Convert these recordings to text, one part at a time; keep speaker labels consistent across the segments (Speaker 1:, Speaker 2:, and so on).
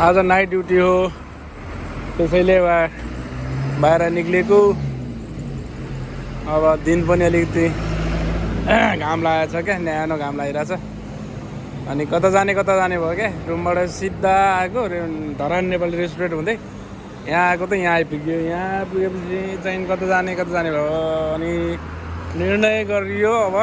Speaker 1: आज night duty हो, त्यसैले बाहिर निक्लेको। अब दिन पनि अलिकति घाम लागेको छ क्या, न्यानो घाम लागिरहेछ। अनि कता जाने भयो क्या, रुमबाट सिधा आएको धरान नेपाली रेस्टुरेन्ट हुँदै यहाँ आएको त यहाँ आइपुग्यो। यहाँ पुगेपछि चाहिँ कता जाने भयो। अनि निर्णय गरियो, अब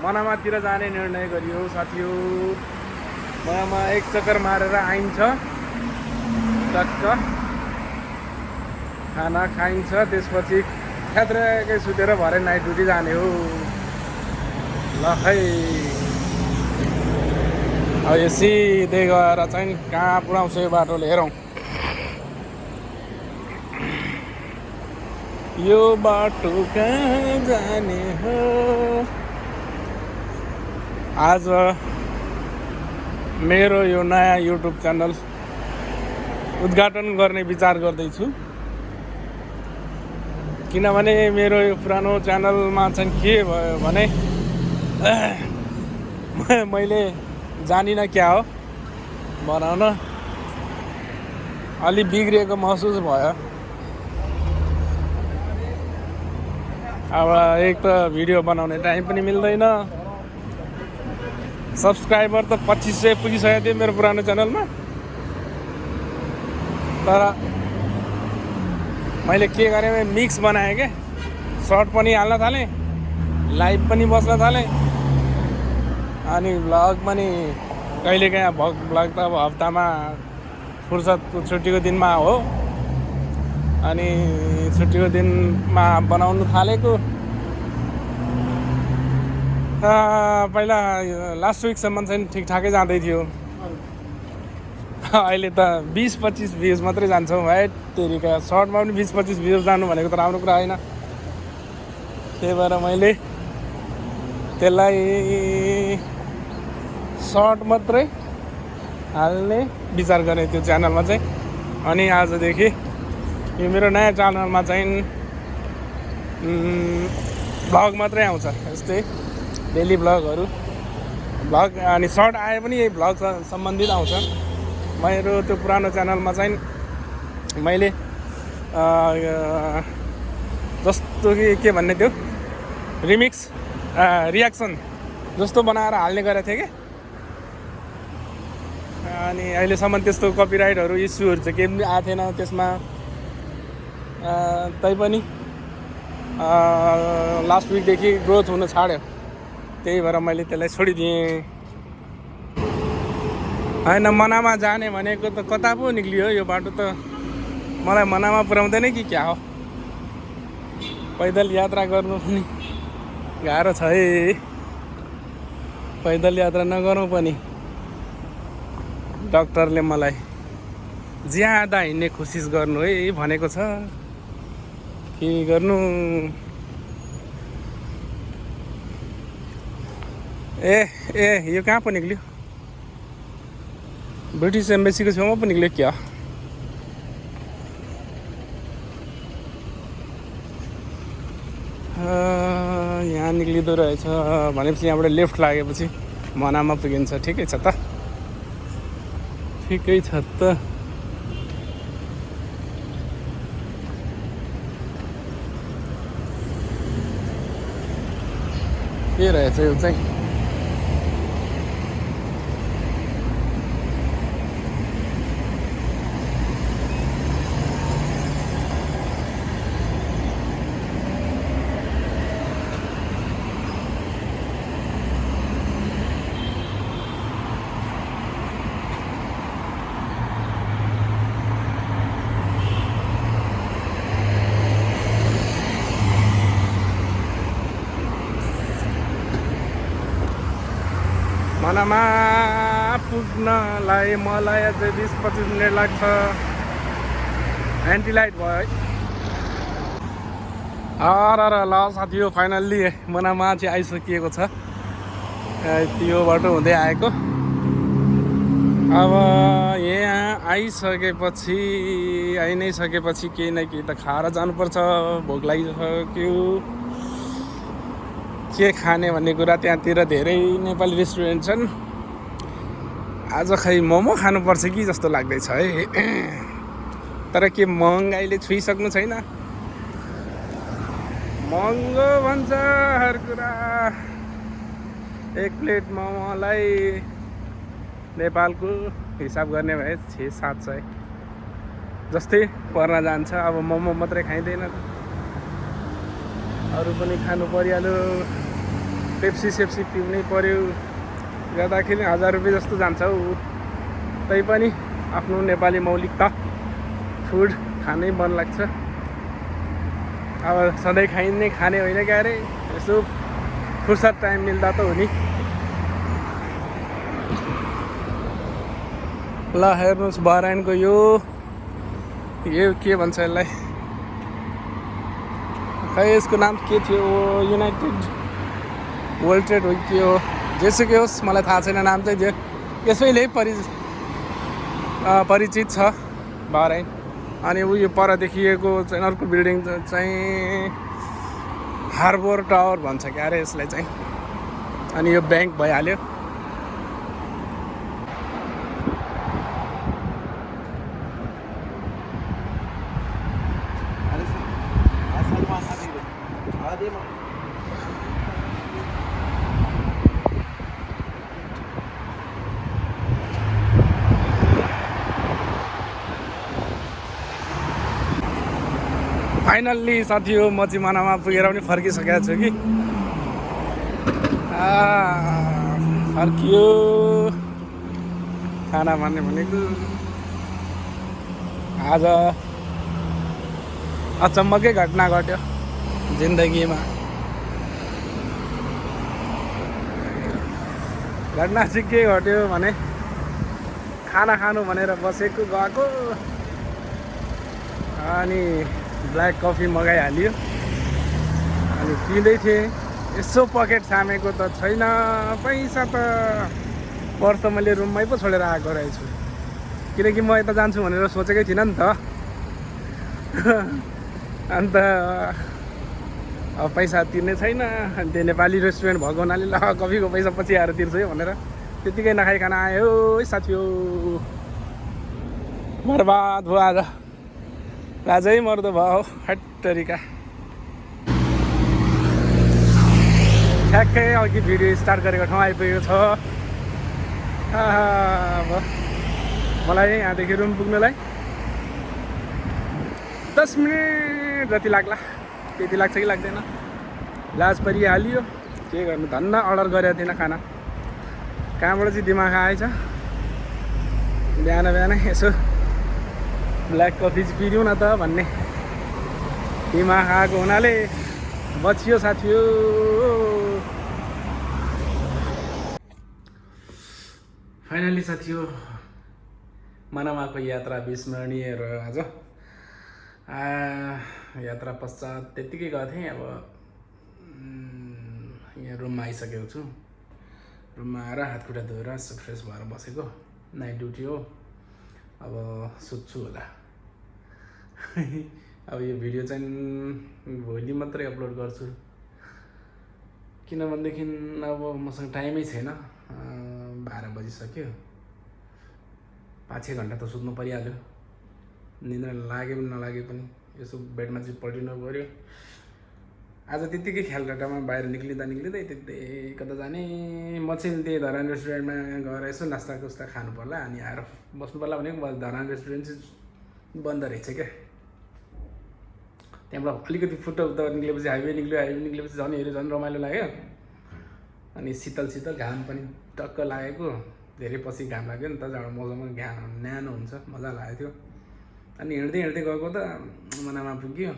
Speaker 1: मनामातिर जाने निर्णय गरियो साथीहरू। मनामा एक चक्कर मारेर आइन्छ, टक्क खाना खाइन्छ, त्यसपछि ख्यात्रकै सुतेर भरे नाइट ड्युटी जाने हो। ल खै अब यो सिधै गएर चाहिँ कहाँ पुऱ्याउँछ यो बाटोले, हेरौँ। यो बाटो कहाँ जाने हो। आज मेरो यो नयाँ युट्युब च्यानल उद्घाटन गर्ने विचार गर्दैछु। किनभने मेरो यो पुरानो च्यानलमा चाहिँ के भयो भने मैले जानिनँ क्या हो बनाउन, अलि बिग्रिएको महसुस भयो। अब एक त भिडियो बनाउने टाइम पनि मिल्दैन। सब्सक्राइबर त 2500 पुगिसकेको थियो मेरो पुरानो च्यानलमा, तर मैले के गरेँ भने मिक्स बनाएँ क्या। सर्ट पनि हाल्न थालेँ, लाइभ पनि बस्न थालेँ, अनि भ्लग पनि कहिलेकाहीँ भ्लग त अब हप्तामा फुर्सदको छुट्टीको दिनमा हो। अनि छुट्टीको दिनमा बनाउनु थालेको। पहिला लास्ट विकसम्म चाहिँ ठिकठाकै जाँदै थियो। अहिले त 20-25 भ्युज मात्रै जान्छौँ है। तेरिका सर्टमा पनि 20-25 भ्युज जानु भनेको त राम्रो कुरा होइन। त्यही भएर मैले त्यसलाई सर्ट मात्रै हाल्ने विचार गरेँ त्यो च्यानलमा चाहिँ। अनि आजदेखि यो मेरो नयाँ च्यानलमा चाहिँ भ्लग मात्रै आउँछ, यस्तै डेली भ्लगहरू। भ्लग अनि सर्ट आए पनि यही भ्लग सम्बन्धित आउँछ। मेरो त्यो पुरानो च्यानलमा चाहिँ मैले जस्तो कि के भन्ने थियो, रिमिक्स रियाक्सन जस्तो बनाएर हाल्ने गरेको थिएँ क्या। अनि अहिलेसम्म त्यस्तो कपिराइटहरू इस्युहरू चाहिँ केही पनि आएको थिएन त्यसमा। तैपनि लास्ट विकदेखि ग्रोथ हुन छाड्यो, त्यही भएर मैले त्यसलाई छोडिदिएँ। होइन, मनामा जाने भनेको त कता पो निक्लियो यो बाटो त। मलाई मनामा पुर्याउँदैन कि क्या हो। पैदल यात्रा गर्नु पनि गाह्रो छ है। पैदल यात्रा नगरौँ पनि डाक्टरले मलाई ज्यादा हिँड्ने कोसिस गर्नु है भनेको छ। के गर्नु। ए यो कहाँ पो निक्ल्यो? ब्रिटिस एम्बेसीको छेउमा पो निक्ल्यो क्या? यहाँ निक्लिँदो रहेछ भनेपछि यहाँबाट लेफ्ट लागेपछि मनामा पुगिन्छ। ठिकै छ त, ठिकै छ त। के रहेछ यो चाहिँ? मनामा पुग्नलाई मलाई अझै 20-25 मिनट लाग्छ। एन्टी लाइट भयो है। ल साथी, हो फाइनल्ली मनामा चाहिँ आइसकिएको छ। त्यो बाटो हुँदै आएको। अब यहाँ आइसकेपछि आइ नै सकेपछि केही न केही त खाएर जानुपर्छ। भोक लागिसक्यो। के खाने भन्ने कुरा त्यहाँतिर धेरै नेपाली रेस्टुरेन्ट छन्। आज खै मोमो खानुपर्छ कि जस्तो लाग्दैछ है। तर के महँगाइले छुइसक्नु छैन। महँगो भन्छ हर कुरा। एक प्लेट मोमोलाई नेपालको हिसाब गर्ने भए 600-700 जस्तै पर्न जान्छ। अब मोमो मात्रै खाइँदैन, अरू पनि खानु परिहाल्यो। पेप्सी सेप्सी पिउनै पर्यो। गर्दाखेरि 1000 रुपियाँ जस्तो जान्छ हौ। तैपनि आफ्नो नेपाली मौलिकता फुड खानै मन लाग्छ। अब सधैँ खाइने खाने होइन क्या अरे। यसो फुर्सद टाइम मिल्दा त हो नि। ल हेर्नुहोस् बहराइनको यो के भन्छ यसलाई, खै यसको नाम के थियो, युनाइटेड वर्ल्ड ट्रेड हो के हो, जेसुकै होस् मलाई थाहा छैन नाम चाहिँ। जे यसैले परिचित छ बहराइन। अनि उयो पर देखिएको चाहिँ अर्को बिल्डिङ चाहिँ हार्बर टावर भन्छ क्या अरे यसलाई चाहिँ। अनि यो ब्याङ्क भइहाल्यो। फाइनल्ली साथी हो म चाहिँ मनामा पुगेर पनि फर्किसकेको छु कि। फर्कियो खाना भन्ने भनेको। आज अचम्मकै घटना घट्यो जिन्दगीमा। घटना चाहिँ के घट्यो भने खाना खानु भनेर बसेको गएको अनि ब्ल्याक कफी मगाइहाल्यो। अनि पिँदै थिएँ। यसो पकेट छामेको त छैन पैसा त। पर्स त मैले रुममै पो छोडेर आएको रहेछु। किनकि म यता जान्छु भनेर सोचेकै थिइनँ नि त। अन्त अब पैसा तिर्ने छैन। अनि त्यो नेपाली रेस्टुरेन्ट भएको हुनाले ल कफीको पैसा पछि आएर तिर्छु है भनेर त्यतिकै नखाइकन आयो साथी हो। बर्बाद भयो आज। आजै मर्दो भयो हट्टरिका। ठ्याक्कै अघि भिडियो स्टार्ट गरेको ठाउँ आइपुगेको छ। अब मलाई यहाँदेखि रुम पुग्नलाई 10 मिनट जति लाग्ला। त्यति लाग्छ कि लाग्दैन लाज परिहाल्यो। के गर्नु, धन्न अर्डर गरेको थिइनँ खाना। कहाँबाट चाहिँ दिमाग आएछ बिहान बिहानै यसो ब्ल्याक कफी चाहिँ पिदिउँ न त भन्ने दिमाग आएको हुनाले बचियो साथी हो। फाइनली साथी हो मनामाको यात्रा विस्मरणीय रह्यो आज। यात्रा पश्चात त्यत्तिकै गएको थिएँ। अब यहाँ रुममा आइसकेको छु। रुममा आएर हातखुट्टा धोएर फ्रेस भएर बसेको। नाइट ड्युटी हो। अब सुत्छु होला। अब यो भिडियो चाहिँ भोलि मात्रै अपलोड गर्छु। किनभनेदेखि अब मसँग टाइमै छैन। 12 बजिसक्यो। 5-6 घन्टा त सुत्नु परिहाल्यो। निद्रा लागे पनि नलागे पनि यसो बेडमा चाहिँ पल्टिनु पऱ्यो। आज त्यत्तिकै ख्यालघाटामा बाहिर निक्लिँदै त्यतै कता जाने। म चाहिँ त्यही धरान रेस्टुरेन्टमा गएर यसो नास्ता कुस्ता खानु पर्ला। अनि आएर बस्नु पर्ला भनेको धरान रेस्टुरेन्ट चाहिँ बन्द रहेछ क्या। त्यहाँबाट अलिकति फुट निक्लेपछि हाइवे निक्लेपछि झन् हेऱ्यो झन् रमाइलो लाग्यो। अनि शीतल घाम पनि टक्क लागेको। धेरै पछि घाम लाग्यो नि त। जाडो मौसममा घाम न्यानो हुन्छ, मजा लागेको थियो। अनि हिँड्दै गएको त मनामा पुग्यो।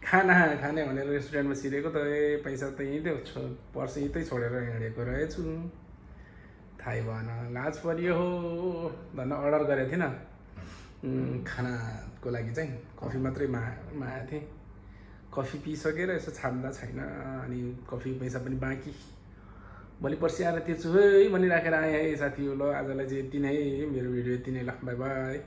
Speaker 1: खाना खाने भनेर रेस्टुरेन्टमा छिरेको त पैसा त यहीँ थियो पर्स यहीँ छोडेर हिँडेको रहेछु थाहै भएन लाज परियो हो धन्न अर्डर गरेको थिइनँ खानाको लागि चाहिँ कफी मात्रै मागेको थिएँ कफी पिइसकेर यसो छाड्दा छैन अनि कफी पैसा पनि बाँकी भोलि पर्सि आएर तिर्छु है भनिराखेर आएँ है साथी ल आजलाई चाहिँ यति नै मेरो भिडियो यति नै ल बाई बाई